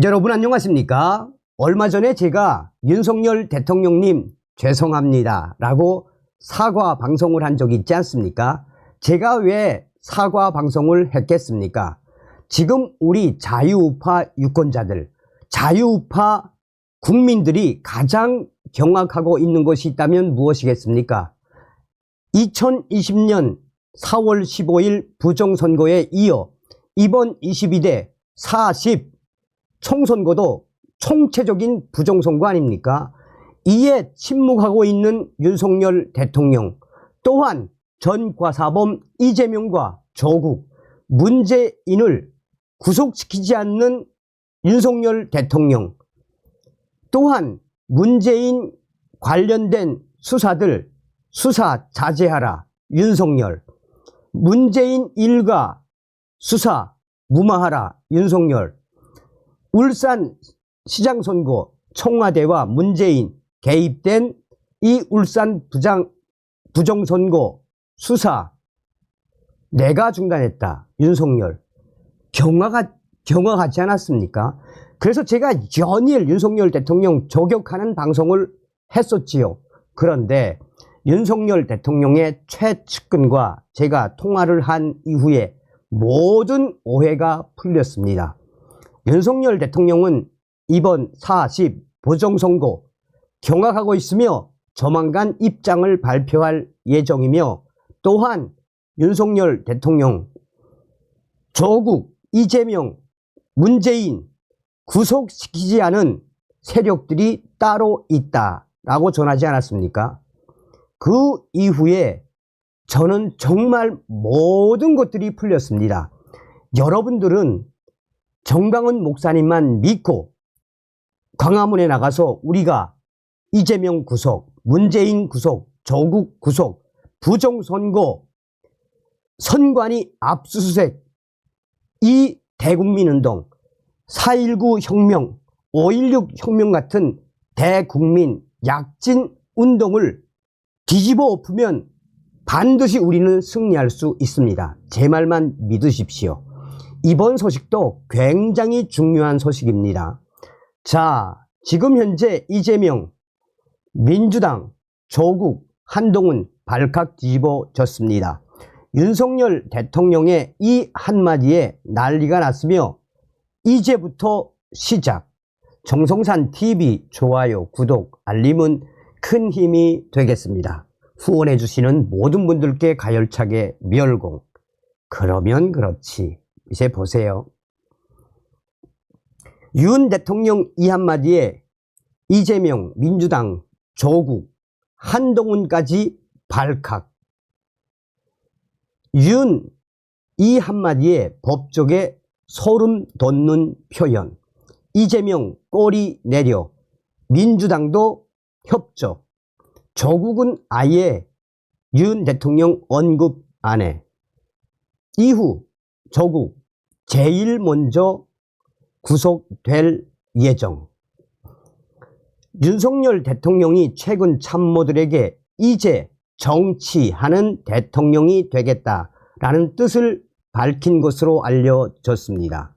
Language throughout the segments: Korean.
여러분 안녕하십니까? 얼마 전에 제가 윤석열 대통령님 죄송합니다 라고 사과 방송을 한 적이 있지 않습니까? 제가 왜 사과 방송을 했겠습니까? 지금 우리 자유우파 유권자들, 자유우파 국민들이 가장 경악하고 있는 것이 있다면 무엇이겠습니까? 2020년 4월 15일 부정선거에 이어 이번 22대 40 총선거도 총체적인 부정선거 아닙니까? 이에 침묵하고 있는 윤석열 대통령, 또한 전과사범 이재명과 조국, 문재인을 구속시키지 않는 윤석열 대통령, 또한 문재인 관련된 수사들 수사 자제하라 윤석열, 문재인 일가 수사 무마하라 윤석열, 울산 시장선거 청와대와 문재인 개입된 이 울산 부정선거 수사 내가 중단했다 윤석열. 경악하지 않았습니까? 그래서 제가 연일 윤석열 대통령 저격하는 방송을 했었지요. 그런데 윤석열 대통령의 최측근과 제가 통화를 한 이후에 모든 오해가 풀렸습니다. 윤석열 대통령은 이번 40 부정선거 경악하고 있으며 조만간 입장을 발표할 예정이며, 또한 윤석열 대통령 조국, 이재명, 문재인 구속시키지 않은 세력들이 따로 있다라고 전하지 않았습니까? 그 이후에 저는 정말 모든 것들이 풀렸습니다. 여러분들은 정강훈 목사님만 믿고 광화문에 나가서 우리가 이재명 구속, 문재인 구속, 조국 구속, 부정선거, 선관위 압수수색, 이 대국민운동, 4.19 혁명, 5.16 혁명 같은 대국민 약진 운동을 뒤집어 엎으면 반드시 우리는 승리할 수 있습니다. 제 말만 믿으십시오. 이번 소식도 굉장히 중요한 소식입니다. 자, 지금 현재 이재명, 민주당, 조국, 한동훈 발칵 뒤집어졌습니다. 윤석열 대통령의 이 한마디에 난리가 났으며 이제부터 시작. 정성산 TV 좋아요, 구독, 알림은 큰 힘이 되겠습니다. 후원해 주시는 모든 분들께 가열차게 멸공. 그러면 그렇지. 이제 보세요. 윤 대통령 이 한마디에 이재명, 민주당, 조국, 한동훈까지 발칵. 윤 이 한마디에 법조계 소름 돋는 표현. 이재명 꼬리 내려. 민주당도 협조. 조국은 아예 윤 대통령 언급 안 해. 이후 조국 제일 먼저 구속될 예정. 윤석열 대통령이 최근 참모들에게 이제 정치하는 대통령이 되겠다라는 뜻을 밝힌 것으로 알려졌습니다.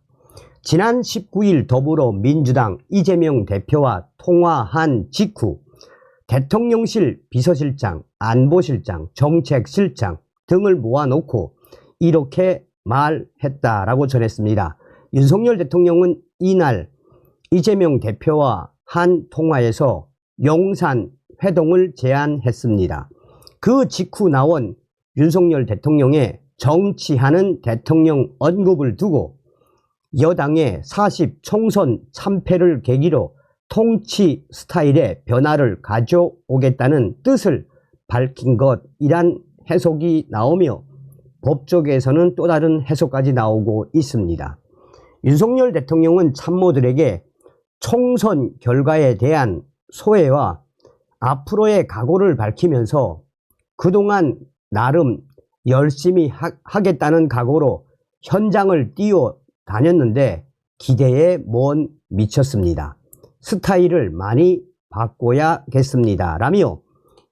지난 19일 더불어민주당 이재명 대표와 통화한 직후 대통령실 비서실장, 안보실장, 정책실장 등을 모아놓고 이렇게 말했다라고 전했습니다. 윤석열 대통령은 이날 이재명 대표와 한 통화에서 용산 회동을 제안했습니다. 그 직후 나온 윤석열 대통령의 정치하는 대통령 언급을 두고 여당의 40 총선 참패를 계기로 통치 스타일의 변화를 가져오겠다는 뜻을 밝힌 것이란 해석이 나오며 법조계에서는 또 다른 해석까지 나오고 있습니다. 윤석열 대통령은 참모들에게 총선 결과에 대한 소회와 앞으로의 각오를 밝히면서 그동안 나름 열심히 하겠다는 각오로 현장을 뛰어다녔는데 기대에 못 미쳤습니다. 스타일을 많이 바꿔야겠습니다 라며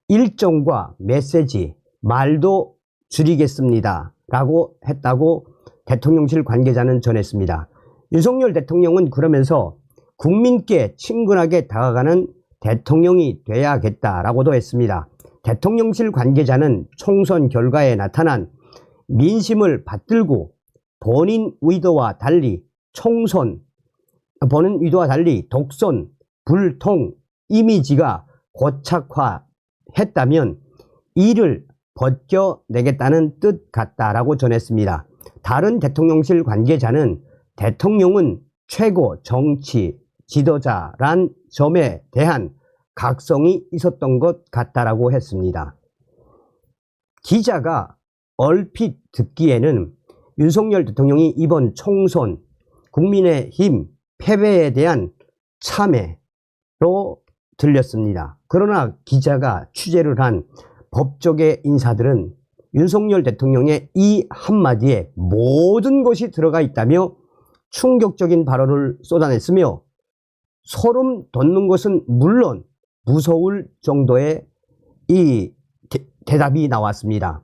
일정과 메시지, 말도 줄이겠습니다 라고 했다고 대통령실 관계자는 전했습니다. 윤석열 대통령은 그러면서 국민께 친근하게 다가가는 대통령이 돼야겠다라고도 했습니다. 대통령실 관계자는 총선 결과에 나타난 민심을 받들고 본인 의도와 달리 독선, 불통 이미지가 고착화했다면 이를 벗겨내겠다는 뜻 같다라고 전했습니다. 다른 대통령실 관계자는 대통령은 최고 정치 지도자란 점에 대한 각성이 있었던 것 같다라고 했습니다. 기자가 얼핏 듣기에는 윤석열 대통령이 이번 총선 국민의힘 패배에 대한 참회로 들렸습니다. 그러나 기자가 취재를 한 법조계 인사들은 윤석열 대통령의 이 한마디에 모든 것이 들어가 있다며 충격적인 발언을 쏟아냈으며 소름 돋는 것은 물론 무서울 정도의 이 대답이 나왔습니다.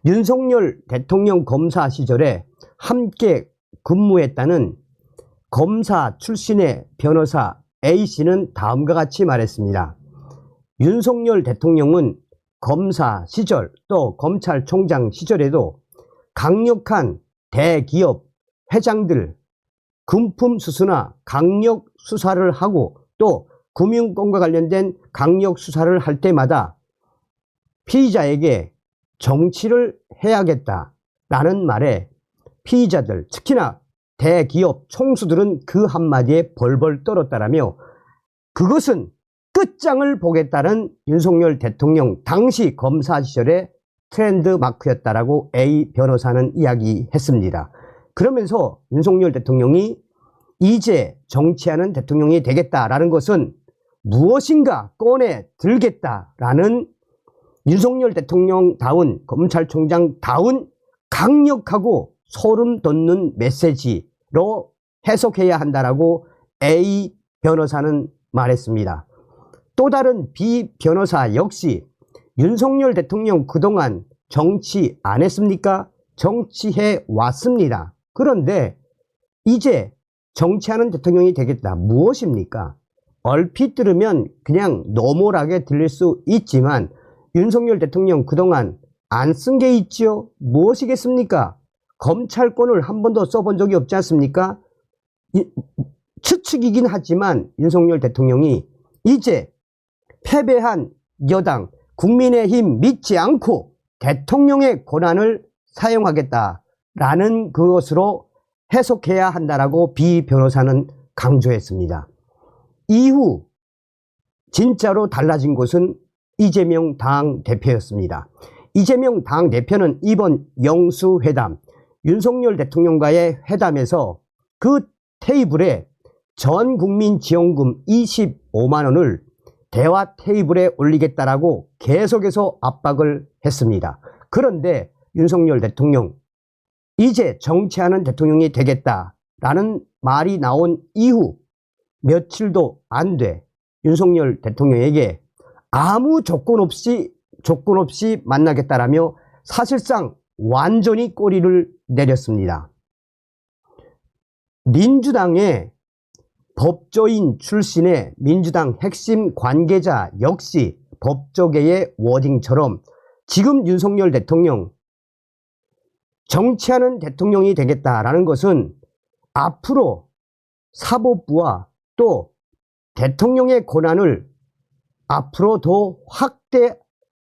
윤석열 대통령 검사 시절에 함께 근무했다는 검사 출신의 변호사 A씨는 다음과 같이 말했습니다. 윤석열 대통령은 검사 시절 또 검찰총장 시절에도 강력한 대기업 회장들 금품 수수나 강력 수사를 하고 또 금융권과 관련된 강력 수사를 할 때마다 피의자에게 정치를 해야겠다라는 말에 피의자들 특히나 대기업 총수들은 그 한마디에 벌벌 떨었다라며 그것은 끝장을 보겠다는 윤석열 대통령 당시 검사 시절의 트렌드 마크였다라고 A 변호사는 이야기했습니다. 그러면서 윤석열 대통령이 이제 정치하는 대통령이 되겠다라는 것은 무엇인가 꺼내 들겠다라는 윤석열 대통령다운 검찰총장다운 강력하고 소름 돋는 메시지로 해석해야 한다라고 A 변호사는 말했습니다. 또 다른 B 변호사 역시 윤석열 대통령 그동안 정치 안 했습니까? 정치해 왔습니다. 그런데 이제 정치하는 대통령이 되겠다. 무엇입니까? 얼핏 들으면 그냥 노멀하게 들릴 수 있지만 윤석열 대통령 그동안 안 쓴 게 있지요? 무엇이겠습니까? 검찰권을 한 번도 써본 적이 없지 않습니까? 추측이긴 하지만 윤석열 대통령이 이제 패배한 여당 국민의힘 믿지 않고 대통령의 권한을 사용하겠다라는 그것으로 해석해야 한다라고 B 변호사는 강조했습니다. 이후 진짜로 달라진 것은 이재명 당대표였습니다. 이재명 당대표는 이번 영수회담, 윤석열 대통령과의 회담에서 그 테이블에 전 국민 지원금 25만 원을 대화 테이블에 올리겠다라고 계속해서 압박을 했습니다. 그런데 윤석열 대통령 이제 정치하는 대통령이 되겠다라는 말이 나온 이후 며칠도 안 돼 윤석열 대통령에게 아무 조건 없이 만나겠다라며 사실상 완전히 꼬리를 내렸습니다. 민주당의 법조인 출신의 민주당 핵심 관계자 역시 법조계의 워딩처럼 지금 윤석열 대통령 정치하는 대통령이 되겠다라는 것은 앞으로 사법부와 또 대통령의 권한을 앞으로 더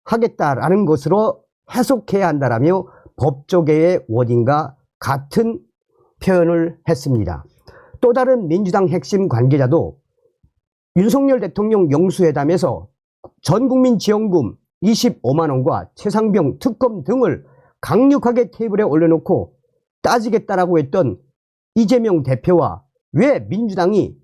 확대하겠다라는 것으로 해석해야 한다라며 법조계의 워딩과 같은 표현을 했습니다. 또 다른 민주당 핵심 관계자도 윤석열 대통령 영수회담에서 전국민 지원금 25만 원과 최상병 특검 등을 강력하게 테이블에 올려놓고 따지겠다라고 했던 이재명 대표와 왜 민주당이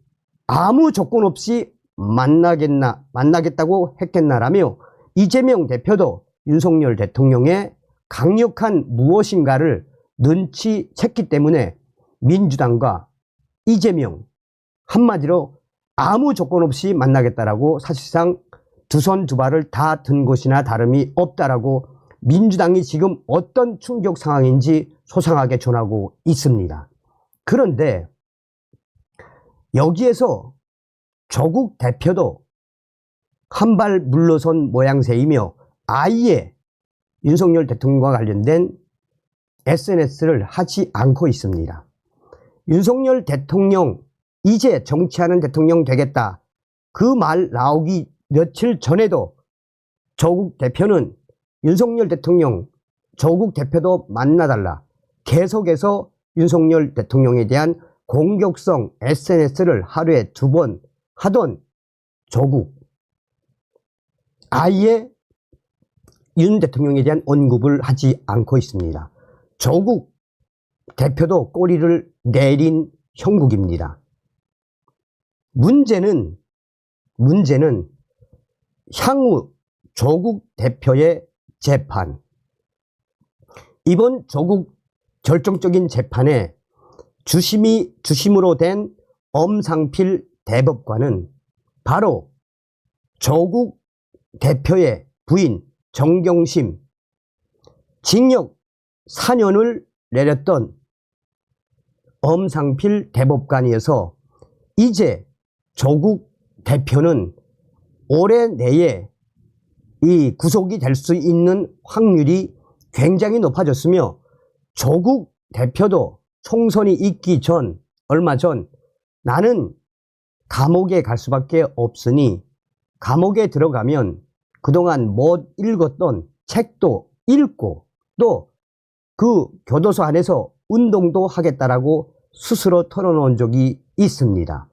아무 조건 없이 만나겠다고 했겠나라며 이재명 대표도 윤석열 대통령의 강력한 무엇인가를 눈치챘기 때문에 민주당과 이재명 한마디로 아무 조건 없이 만나겠다라고 사실상 두 손 두 발을 다 든 것이나 다름이 없다라고 민주당이 지금 어떤 충격 상황인지 소상하게 전하고 있습니다. 그런데 여기에서 조국 대표도 한 발 물러선 모양새이며 아예 윤석열 대통령과 관련된 SNS를 하지 않고 있습니다. 윤석열 대통령 이제 정치하는 대통령 되겠다, 그 말 나오기 며칠 전에도 조국 대표는 윤석열 대통령, 조국 대표도 만나달라, 계속해서 윤석열 대통령에 대한 공격성 SNS를 하루에 2번 하던 조국, 아예 윤 대통령에 대한 언급을 하지 않고 있습니다. 조국 대표도 꼬리를 내린 형국입니다. 문제는 향후 조국 대표의 재판, 이번 조국 결정적인 재판에 주심으로 된 엄상필 대법관은 바로 조국 대표의 부인 정경심, 징역 4년을 내렸던 엄상필 대법관이어서 이제 조국 대표는 올해 내에 이 구속이 될 수 있는 확률이 굉장히 높아졌으며, 조국 대표도 총선이 있기 전, 얼마 전 나는 감옥에 갈 수밖에 없으니 감옥에 들어가면 그동안 못 읽었던 책도 읽고 또 그 교도소 안에서 운동도 하겠다라고 스스로 털어놓은 적이 있습니다.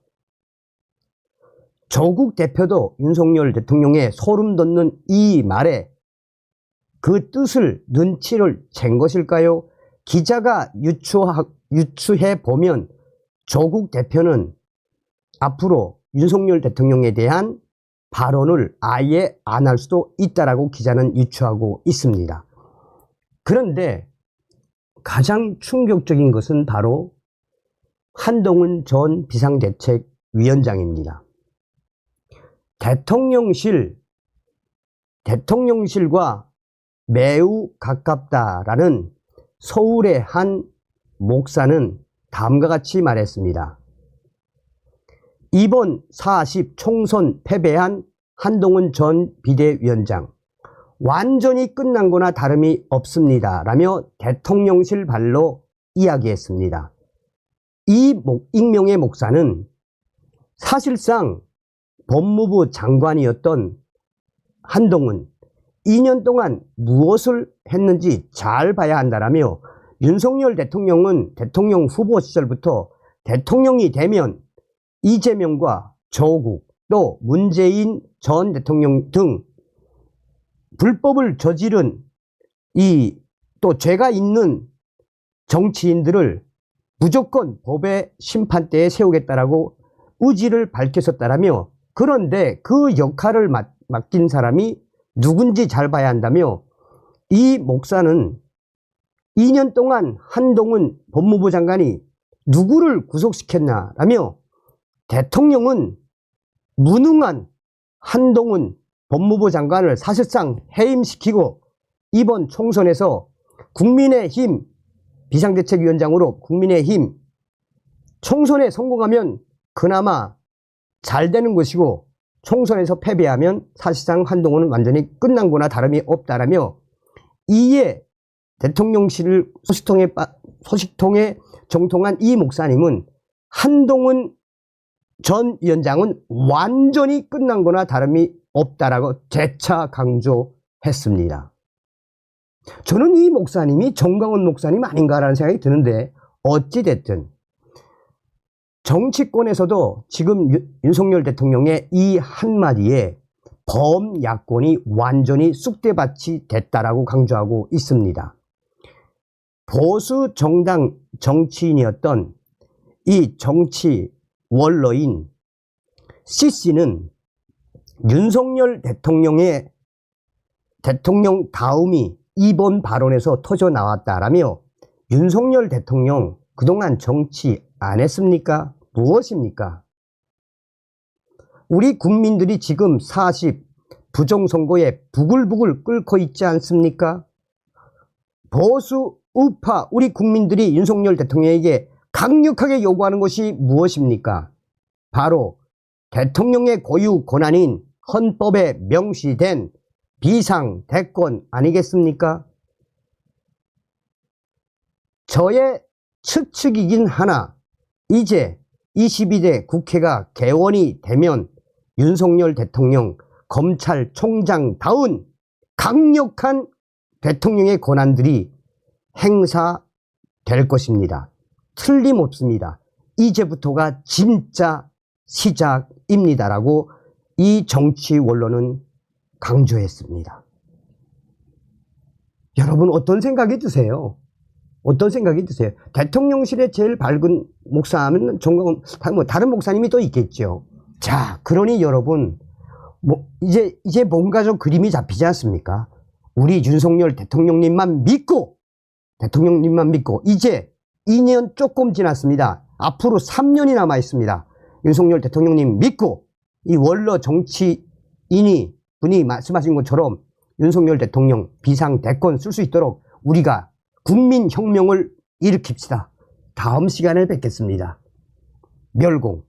조국 대표도 윤석열 대통령의 소름 돋는 이 말에 그 뜻을, 눈치를 챈 것일까요? 기자가 유추해 보면 조국 대표는 앞으로 윤석열 대통령에 대한 발언을 아예 안 할 수도 있다라고 기자는 유추하고 있습니다. 그런데 가장 충격적인 것은 바로 한동훈 전 비상대책위원장입니다. 대통령실과 매우 가깝다라는 서울의 한 목사는 다음과 같이 말했습니다. 이번 4.10 총선 패배한 한동훈 전 비대위원장, 완전히 끝난 거나 다름이 없습니다 라며 대통령실 발로 이야기했습니다. 이 익명의 목사는 사실상 법무부 장관이었던 한동훈, 2년 동안 무엇을 했는지 잘 봐야 한다라며, 윤석열 대통령은 대통령 후보 시절부터 대통령이 되면 이재명과 조국, 또 문재인 전 대통령 등 불법을 저지른 또 죄가 있는 정치인들을 무조건 법의 심판대에 세우겠다라고 의지를 밝혔었다라며, 그런데 그 역할을 맡긴 사람이 누군지 잘 봐야 한다며, 이 목사는 2년 동안 한동훈 법무부 장관이 누구를 구속시켰나라며, 대통령은 무능한 한동훈 법무부 장관을 사실상 해임시키고 이번 총선에서 국민의힘 비상대책위원장으로 국민의힘 총선에 성공하면 그나마 잘 되는 것이고, 총선에서 패배하면 사실상 한동훈은 완전히 끝난 거나 다름이 없다라며, 이에 대통령실 소식통에 정통한 이 목사님은 한동훈 전 위원장은 완전히 끝난 거나 다름이 없다라고 재차 강조했습니다. 저는 이 목사님이 정광훈 목사님 아닌가라는 생각이 드는데, 어찌됐든 정치권에서도 지금 윤석열 대통령의 이 한마디에 범야권이 완전히 쑥대밭이 됐다라고 강조하고 있습니다. 보수 정당 정치인이었던 이 정치 원로인 CC는 윤석열 대통령의 대통령 다음이 이번 발언에서 터져 나왔다라며, 윤석열 대통령 그동안 정치 안 했습니까? 무엇입니까? 우리 국민들이 지금 4.10 부정선거에 부글부글 끓고 있지 않습니까? 보수 우파 우리 국민들이 윤석열 대통령에게 강력하게 요구하는 것이 무엇입니까? 바로 대통령의 고유 권한인 헌법에 명시된 비상대권 아니겠습니까? 저의 추측이긴 하나 이제 22대 국회가 개원이 되면 윤석열 대통령 검찰총장다운 강력한 대통령의 권한들이 행사될 것입니다. 틀림없습니다. 이제부터가 진짜 시작입니다라고 이 정치 원론은 강조했습니다. 여러분 어떤 생각이 드세요? 어떤 생각이 드세요? 대통령실에 제일 밝은 목사하면 다른 목사님이 또 있겠죠. 자, 그러니 여러분 이제 뭔가 좀 그림이 잡히지 않습니까? 우리 윤석열 대통령님만 믿고 이제 2년 조금 지났습니다. 앞으로 3년이 남아 있습니다. 윤석열 대통령님 믿고 이 원로 정치인이 분이 말씀하신 것처럼 윤석열 대통령 비상대권 쓸 수 있도록 우리가 국민혁명을 일으킵시다. 다음 시간에 뵙겠습니다. 멸공.